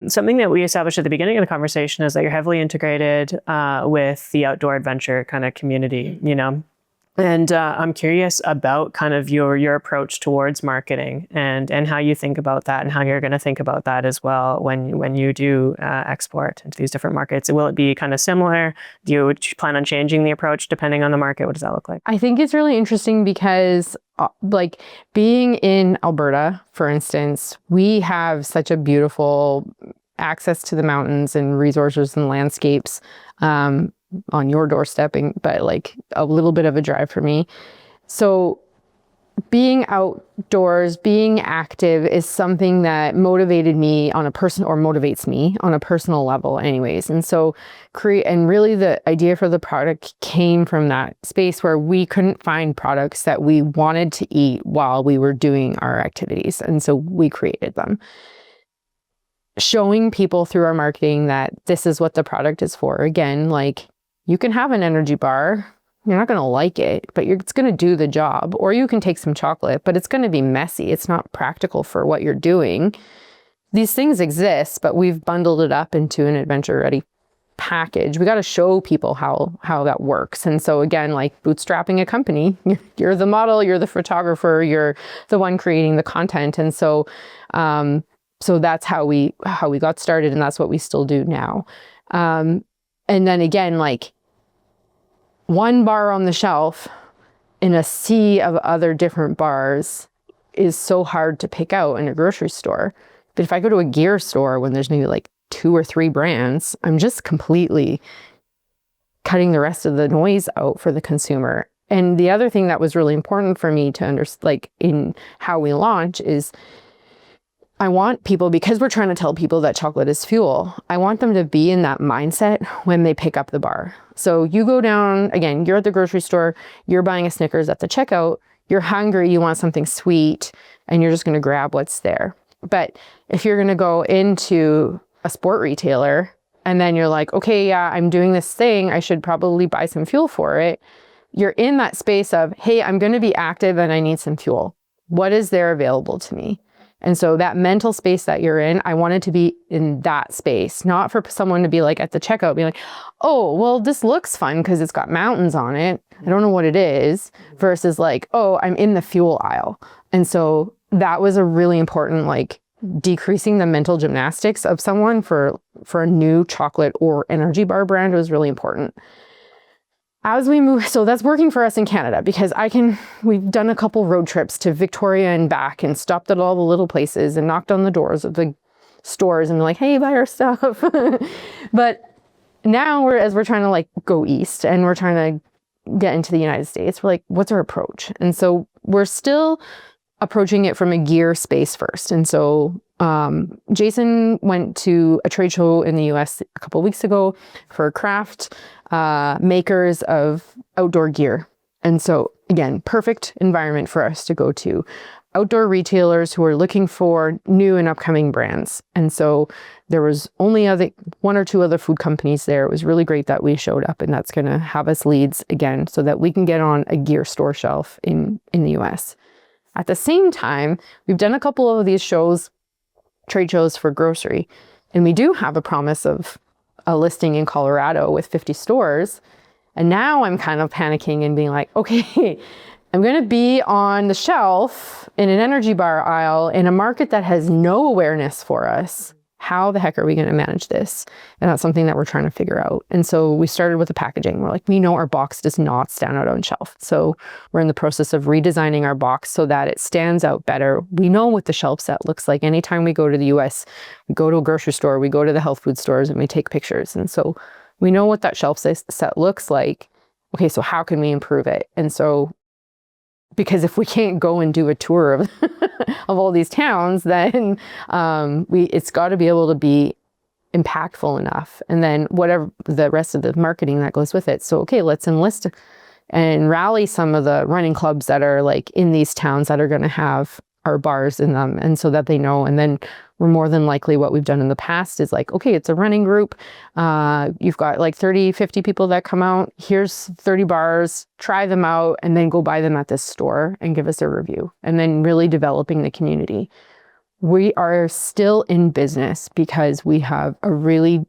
Something that we established at the beginning of the conversation is that you're heavily integrated with the outdoor adventure kind of community, you know? And I'm curious about kind of your approach towards marketing and how you think about that and how you're going to think about that as well when you do export into these different markets. Will it be kind of similar? Do you plan on changing the approach depending on the market? What does that look like? I think it's really interesting because like being in Alberta, for instance, we have such a beautiful access to the mountains and resources and landscapes on your doorstep, but like a little bit of a drive for me. So being outdoors, being active is something that motivated me on a personal, or motivates me on a personal level anyways. And so and really the idea for the product came from that space where we couldn't find products that we wanted to eat while we were doing our activities. And so we created them. Showing people through our marketing that this is what the product is for. Again, like you can have an energy bar, you're not going to like it, but it's going to do the job. Or you can take some chocolate, but it's going to be messy. It's not practical for what you're doing. These things exist, but we've bundled it up into an adventure ready package. We got to show people how that works. And so again, like bootstrapping a company, you're the model, you're the photographer, you're the one creating the content. And so that's how we got started, and that's what we still do now. And then again, like one bar on the shelf in a sea of other different bars is so hard to pick out in a grocery store. But if I go to a gear store when there's maybe like 2 or 3 brands, I'm just completely cutting the rest of the noise out for the consumer. And the other thing that was really important for me to understand, like in how we launch, is I want people, because we're trying to tell people that chocolate is fuel, I want them to be in that mindset when they pick up the bar. So you go down, again, you're at the grocery store, you're buying a Snickers at the checkout, you're hungry, you want something sweet, and you're just going to grab what's there. But if you're going to go into a sport retailer and then you're like, okay, yeah, I'm doing this thing, I should probably buy some fuel for it. You're in that space of, hey, I'm going to be active and I need some fuel. What is there available to me? And so that mental space that you're in, I wanted to be in that space, not for someone to be like at the checkout, be like, oh, well, this looks fun because it's got mountains on it. I don't know what it is, versus like, oh, I'm in the fuel aisle. And so that was a really important, like decreasing the mental gymnastics of someone for a new chocolate or energy bar brand was really important. As we move, so that's working for us in Canada because we've done a couple road trips to Victoria and back and stopped at all the little places and knocked on the doors of the stores and like, hey, buy our stuff. But now as we're trying to like go east and we're trying to get into the United States, we're like, what's our approach? And so we're still approaching it from a gear space first. And so Jason went to a trade show in the US a couple of weeks ago for craft makers of outdoor gear. And so again, perfect environment for us to go to. Outdoor retailers who are looking for new and upcoming brands. And so there was only 1 or 2 other food companies there. It was really great that we showed up, and that's going to have us leads again so that we can get on a gear store shelf in the US. At the same time, we've done a couple of these trade shows for grocery, and we do have a promise of a listing in Colorado with 50 stores. And now I'm kind of panicking and being like, okay, I'm going to be on the shelf in an energy bar aisle in a market that has no awareness for us. How the heck are we going to manage this? And that's something that we're trying to figure out. And so we started with the packaging. We're like, we know our box does not stand out on shelf. So we're in the process of redesigning our box so that it stands out better. We know what the shelf set looks like. Anytime we go to the US, we go to a grocery store, we go to the health food stores and we take pictures. And so we know what that shelf set looks like. Okay, so how can we improve it? And so, because if we can't go and do a tour of all these towns, then it's got to be able to be impactful enough. And then whatever the rest of the marketing that goes with it. So, okay, let's enlist and rally some of the running clubs that are like in these towns that are going to have our bars in them, and so that they know. And then we're more than likely, what we've done in the past is like, okay, it's a running group. You've got like 30, 50 people that come out. Here's 30 bars, try them out, and then go buy them at this store and give us a review. And then really developing the community. We are still in business because we have a really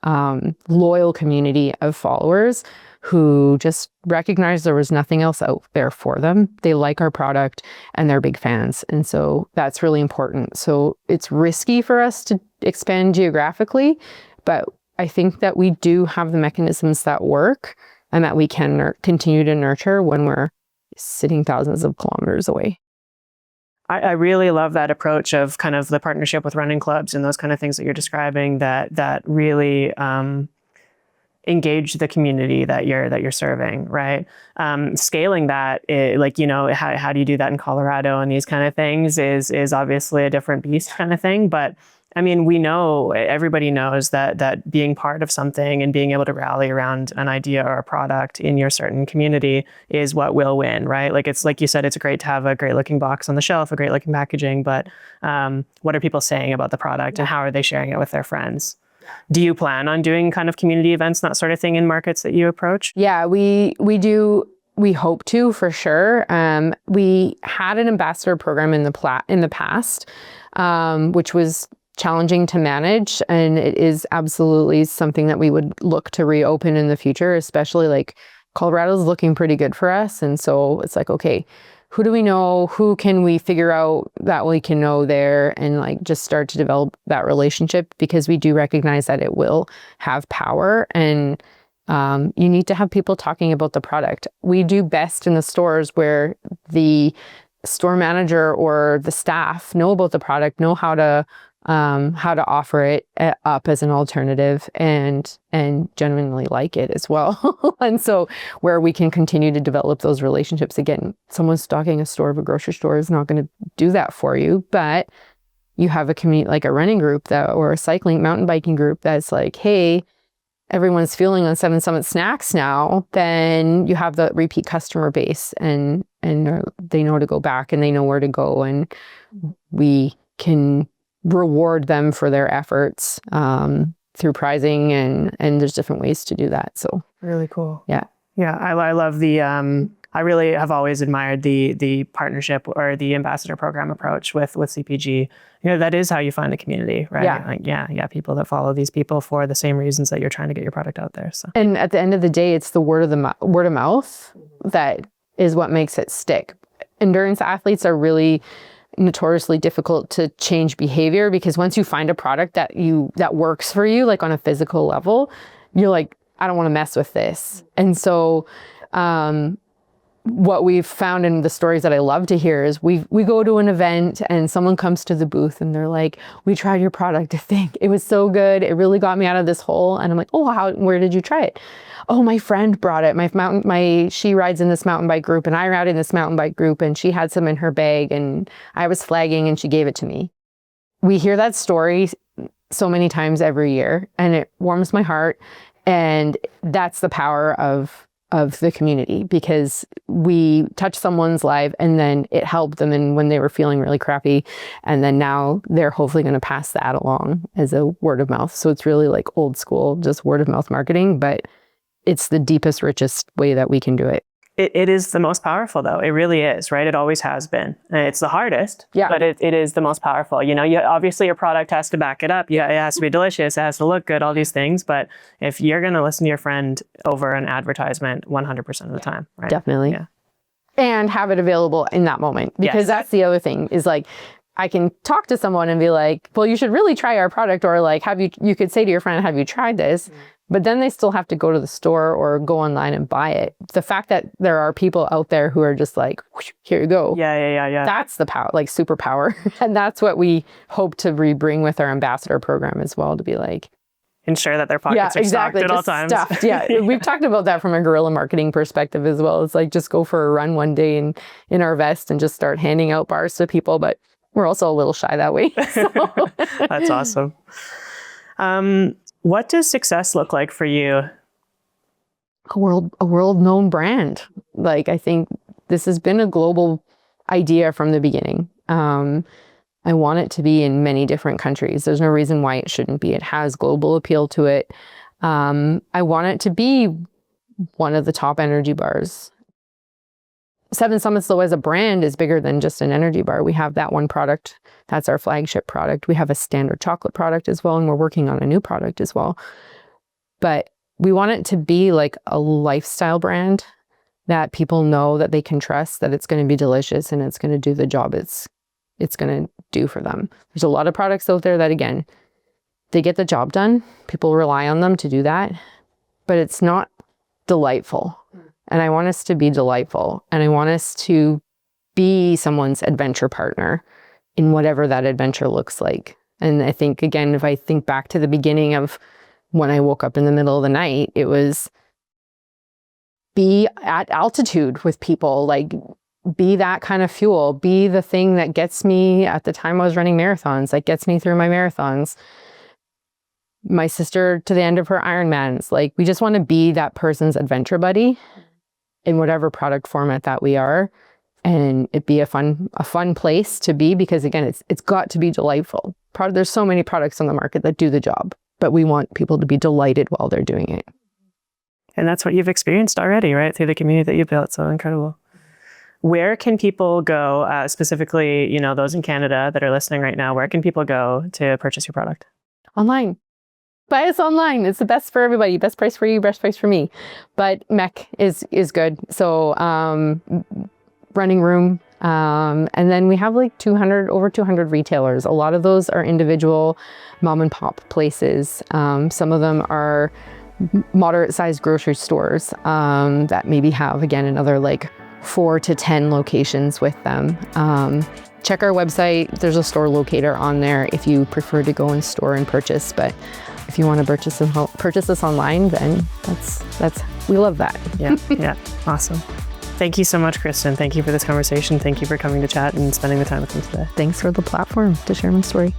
loyal community of followers who just recognize there was nothing else out there for them. They like our product and they're big fans. And so that's really important. So it's risky for us to expand geographically, but I think that we do have the mechanisms that work and that we can continue to nurture when we're sitting thousands of kilometers away. I really love that approach of kind of the partnership with running clubs and those kind of things that you're describing that really engage the community that you're serving, right? Scaling that, how do you do that in Colorado and these kind of things is obviously a different beast kind of thing. But I mean, we know, everybody knows that being part of something and being able to rally around an idea or a product in your certain community is what will win, right? Like, it's like you said, it's great to have a great looking box on the shelf, a great looking packaging, but what are people saying about the product and how are they sharing it with their friends? Do you plan on doing kind of community events, that sort of thing, in markets that you approach? Yeah, we do. We hope to, for sure. We had an ambassador program in the past, which was challenging to manage, and it is absolutely something that we would look to reopen in the future, especially like Colorado's looking pretty good for us. And so it's like, okay, who do we know? Who can we figure out that we can know there, and like just start to develop that relationship, because we do recognize that it will have power, and you need to have people talking about the product. We do best in the stores where the store manager or the staff know about the product, know how to offer it up as an alternative, and genuinely like it as well. And so where we can continue to develop those relationships. Again, someone stocking a store of a grocery store is not going to do that for you, but you have a community like a running group or a cycling, mountain biking group that's like, hey, everyone's fueling on Seven Summit snacks now, then you have the repeat customer base, and they know to go back and they know where to go, and we can reward them for their efforts through pricing, and there's different ways to do that. So really cool. Yeah. I love the I really have always admired the partnership or the ambassador program approach with CPG. That is how you find a community, right? Yeah. People that follow these people for the same reasons that you're trying to get your product out there. So, and at the end of the day, it's the word of mouth that is what makes it stick. Endurance athletes are really notoriously difficult to change behavior, because once you find a product that works for you, like on a physical level, you're like, I don't want to mess with this. And so what we've found in the stories that I love to hear is we go to an event and someone comes to the booth and they're like, we tried your product. I think it was so good. It really got me out of this hole. And I'm like, oh, where did you try it? Oh, my friend brought it. She rides in this mountain bike group, and I ride in this mountain bike group, and she had some in her bag, and I was flagging and she gave it to me. We hear that story so many times every year, and it warms my heart. And that's the power of the community, because we touch someone's life and then it helped them and when they were feeling really crappy, and then now they're hopefully going to pass that along as a word of mouth. So it's really like old school, just word of mouth marketing, but it's the deepest, richest way that we can do it. It is the most powerful, though. It really is, right? It always has been. And it's the hardest, but it is the most powerful. Obviously your product has to back it up. It has to be delicious. It has to look good, all these things. But if you're going to listen to your friend over an advertisement 100% of the time, right? Definitely. Yeah. And have it available in that moment. Because that's the other thing is like, I can talk to someone and be like, well, you should really try our product. Or like, you could say to your friend, have you tried this? Mm-hmm. But then they still have to go to the store or go online and buy it. The fact that there are people out there who are just like, here you go. Yeah. That's the power, like superpower. And that's what we hope to bring with our ambassador program as well, to be like, ensure that their pockets are stocked at all times. Stuffed. Yeah. We've talked about that from a guerrilla marketing perspective as well. It's like, just go for a run one day in our vest and just start handing out bars to people. But we're also a little shy that way. So. That's awesome. What does success look like for you? A world known brand. Like, I think this has been a global idea from the beginning. I want it to be in many different countries. There's no reason why it shouldn't be. It has global appeal to it. I want it to be one of the top energy bars. Seven Summits, though, as a brand is bigger than just an energy bar. We have that one product. That's our flagship product. We have a standard chocolate product as well, and we're working on a new product as well. But we want it to be like a lifestyle brand that people know that they can trust, that it's going to be delicious and it's going to do the job it's going to do for them. There's a lot of products out there that, again, they get the job done. People rely on them to do that, but it's not delightful. And I want us to be delightful. And I want us to be someone's adventure partner in whatever that adventure looks like. And I think, again, if I think back to the beginning of when I woke up in the middle of the night, it was be at altitude with people, like be that kind of fuel, be the thing that gets me. At the time I was running marathons, that gets me through my marathons. My sister to the end of her Ironmans. Like, we just want to be that person's adventure buddy in whatever product format that we are, and it be a fun place to be, because again, it's got to be delightful. There's so many products on the market that do the job, but we want people to be delighted while they're doing it. And that's what you've experienced already, right? Through the community that you built. So incredible. Where can people go, specifically, those in Canada that are listening right now, where can people go to purchase your product? Online. Buy us online. It's the best for everybody. Best price for you, best price for me. But MEC is good. So running room. And then we have like over 200 retailers. A lot of those are individual mom and pop places. Some of them are moderate sized grocery stores that maybe have, again, another like 4 to 10 locations with them. Check our website. There's a store locator on there if you prefer to go in store and purchase. But if you want to purchase us online, then we love that. Yeah. Awesome. Thank you so much, Kristyn. Thank you for this conversation. Thank you for coming to chat and spending the time with me today. Thanks for the platform to share my story.